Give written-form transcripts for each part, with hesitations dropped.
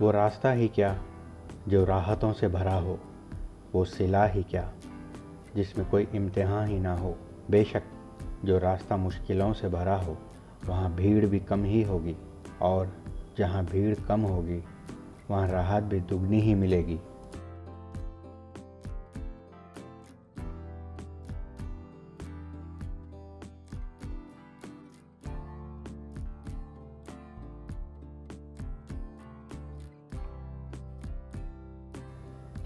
वो रास्ता ही क्या जो राहतों से भरा हो, वो सिला ही क्या जिसमें कोई इम्तिहान ही ना हो। बेशक जो रास्ता मुश्किलों से भरा हो वहाँ भीड़ भी कम ही होगी, और जहाँ भीड़ कम होगी वहाँ राहत भी दुगनी ही मिलेगी।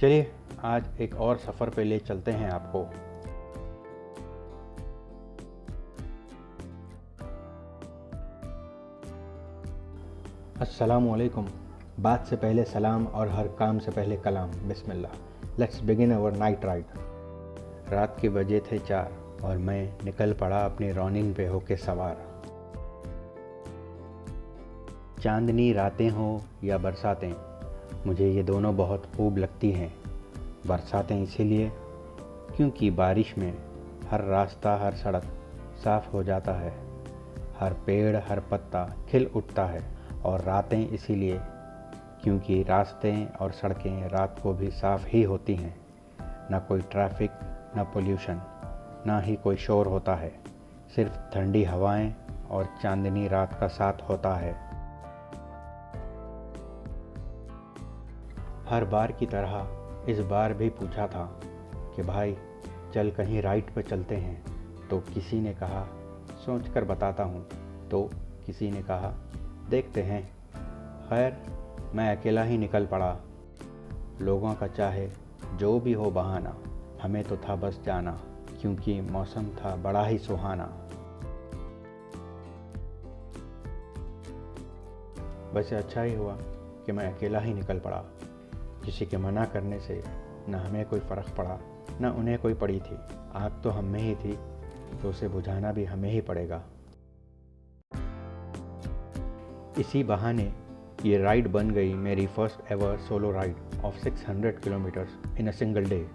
चलिए आज एक और सफ़र पे ले चलते हैं आपको। अस्सलामुअलैकुम। बात से पहले सलाम और हर काम से पहले कलाम। बिस्मिल्लाह। Let's begin our night ride. रात के बजे थे 4 और मैं निकल पड़ा अपनी रॉनिंग पे होके सवार। चांदनी रातें हों या बरसातें, मुझे ये दोनों बहुत खूब लगती हैं। बरसातें इसीलिए क्योंकि बारिश में हर रास्ता हर सड़क साफ़ हो जाता है, हर पेड़ हर पत्ता खिल उठता है। और रातें इसीलिए क्योंकि रास्ते और सड़कें रात को भी साफ़ ही होती हैं। ना कोई ट्रैफिक, ना पोल्यूशन, ना ही कोई शोर होता है। सिर्फ ठंडी हवाएं और चांदनी रात का साथ होता है। हर बार की तरह इस बार भी पूछा था कि भाई चल कहीं राइड पर चलते हैं। तो किसी ने कहा सोच कर बताता हूँ, तो किसी ने कहा देखते हैं। खैर मैं अकेला ही निकल पड़ा। लोगों का चाहे जो भी हो बहाना, हमें तो था बस जाना, क्योंकि मौसम था बड़ा ही सुहाना। वैसे अच्छा ही हुआ कि मैं अकेला ही निकल पड़ा। किसी के मना करने से न हमें कोई फ़र्क पड़ा न उन्हें कोई पड़ी थी। आग तो हम में ही थी, तो उसे बुझाना भी हमें ही पड़ेगा। इसी बहाने ये राइड बन गई मेरी first ever solo ride of 600 kilometres in a single day.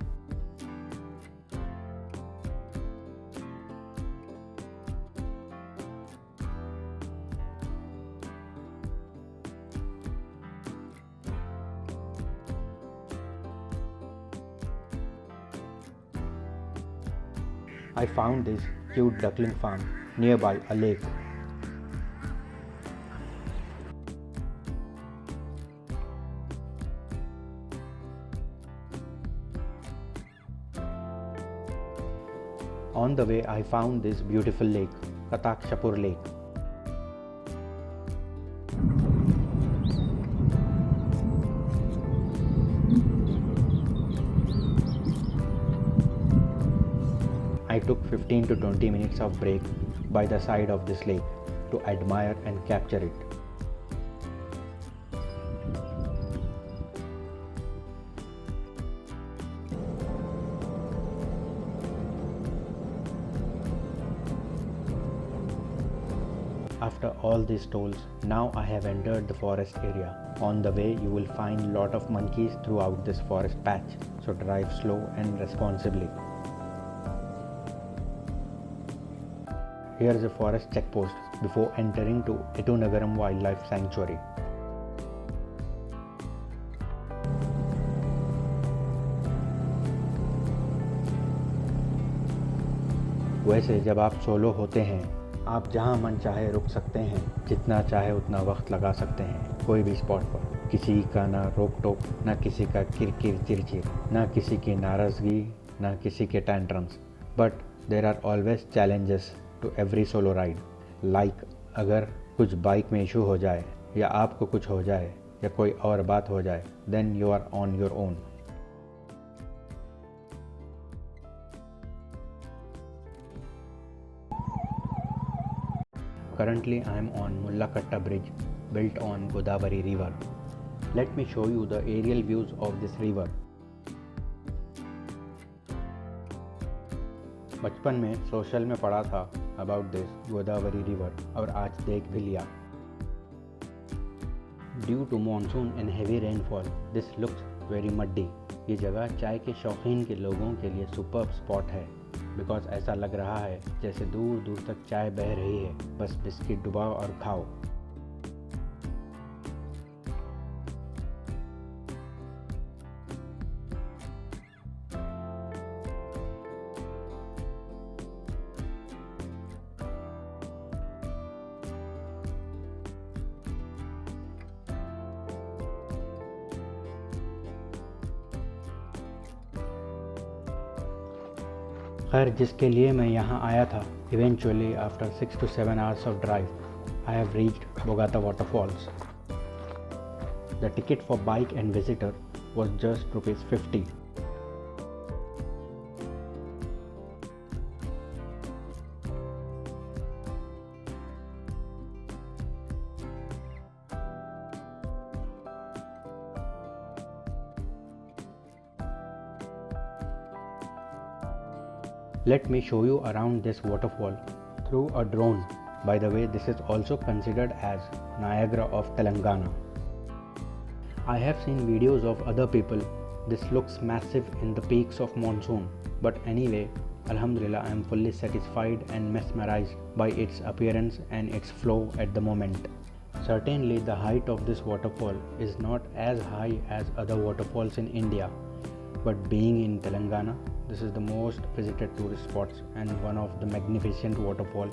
I found this cute duckling farm nearby a lake. On the way, I found this beautiful lake, Katakshapur Lake. I took 15 to 20 minutes of break by the side of this lake to admire and capture it. After all these tolls, now I have entered the forest area. On the way, you will find lot of monkeys throughout this forest patch, so drive slow and responsibly. Here is a forest checkpost before entering to Etunagaram Wildlife Sanctuary. वैसे जब आप solo होते हैं, आप जहां मन चाहे रुक सकते हैं, जितना चाहे उतना वक्त लगा सकते हैं कोई भी स्पॉट पर। किसी का ना रोक टोक, ना किसी का किरकिर चिरचिर, ना किसी की नाराज़गी, ना किसी के tantrums. But there are always challenges to every solo ride. Like अगर कुछ बाइक में इशू हो जाए, या आपको कुछ हो जाए, या कोई और बात हो जाए, then you are on your own. Currently I am on Mullakatta Bridge, built on Godavari River. Let me show you the aerial views of this river. बचपन में सोशल में पढ़ा था अबाउट दिस गोदावरी रिवर, और आज देख भी लिया। Due to monsoon and heavy rainfall this looks very muddy. ये जगह चाय के शौकीन के लोगों के लिए सुपर्ब स्पॉट है, बिकॉज ऐसा लग रहा है जैसे दूर दूर तक चाय बह रही है, बस बिस्किट डुबाओ और खाओ। खैर, जिसके लिए मैं यहाँ आया था, eventually after 6 to 7 hours of drive, I have reached Bogata waterfalls. The ticket for bike and visitor was just ₹50. Let me show you around this waterfall through a drone. By the way, this is also considered as Niagara of Telangana. I have seen videos of other people. This looks massive in the peaks of monsoon. But anyway, Alhamdulillah, I am fully satisfied and mesmerized by its appearance and its flow at the moment. Certainly, the height of this waterfall is not as high as other waterfalls in India. But being in Telangana, this is the most visited tourist spots and one of the magnificent waterfall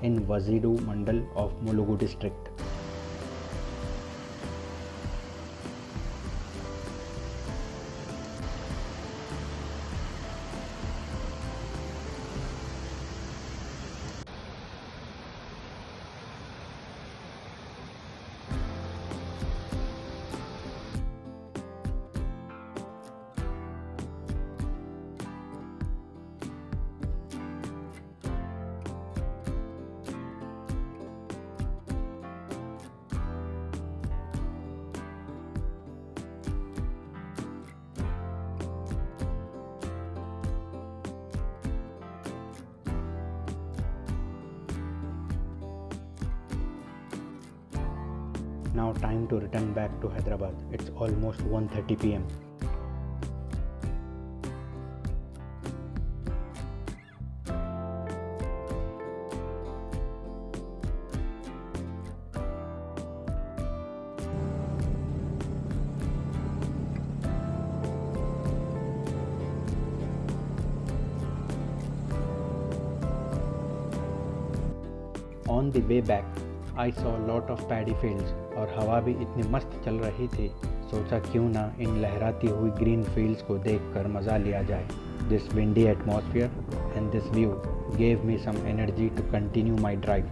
in Vazidu Mandal of Mulugu district. Now time to return back to Hyderabad. It's almost 1:30 p.m. On the way back, I saw a lot of paddy fields और हवा भी इतनी मस्त चल रही थी, सोचा क्यों ना इन लहराती हुई ग्रीन फील्ड्स को देखकर मज़ा लिया जाए. This windy atmosphere and this view gave me some energy to continue my drive.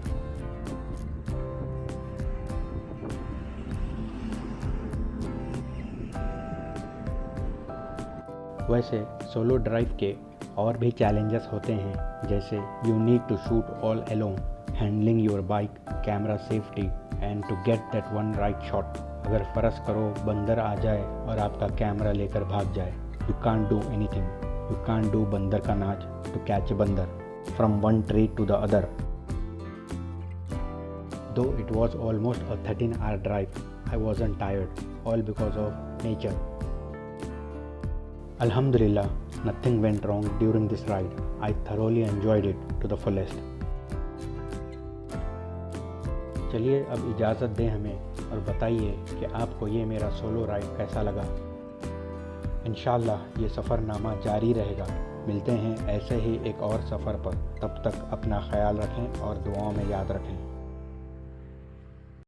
वैसे सोलो ड्राइव के और भी चैलेंजेस होते हैं, जैसे you need to shoot all alone, handling your bike, camera safety and to get that one right shot. अगर फ़र्ज़ करो बंदर आ जाए और आपका कैमरा लेकर भाग जाए, you can't do anything. You can't do बंदर का नाच टू कैच बंदर from one tree to the other. Though it was almost a 13-hour drive, I wasn't tired, all because of nature. Alhamdulillah, nothing went wrong during this ride. I thoroughly enjoyed it to the fullest. चलिए अब इजाज़त दें हमें और बताइए कि आपको ये मेरा सोलो राइड कैसा लगा. इंशाल्लाह ये सफ़रनामा जारी रहेगा. मिलते हैं ऐसे ही एक और सफ़र पर. तब तक अपना ख्याल रखें और दुआओं में याद रखें.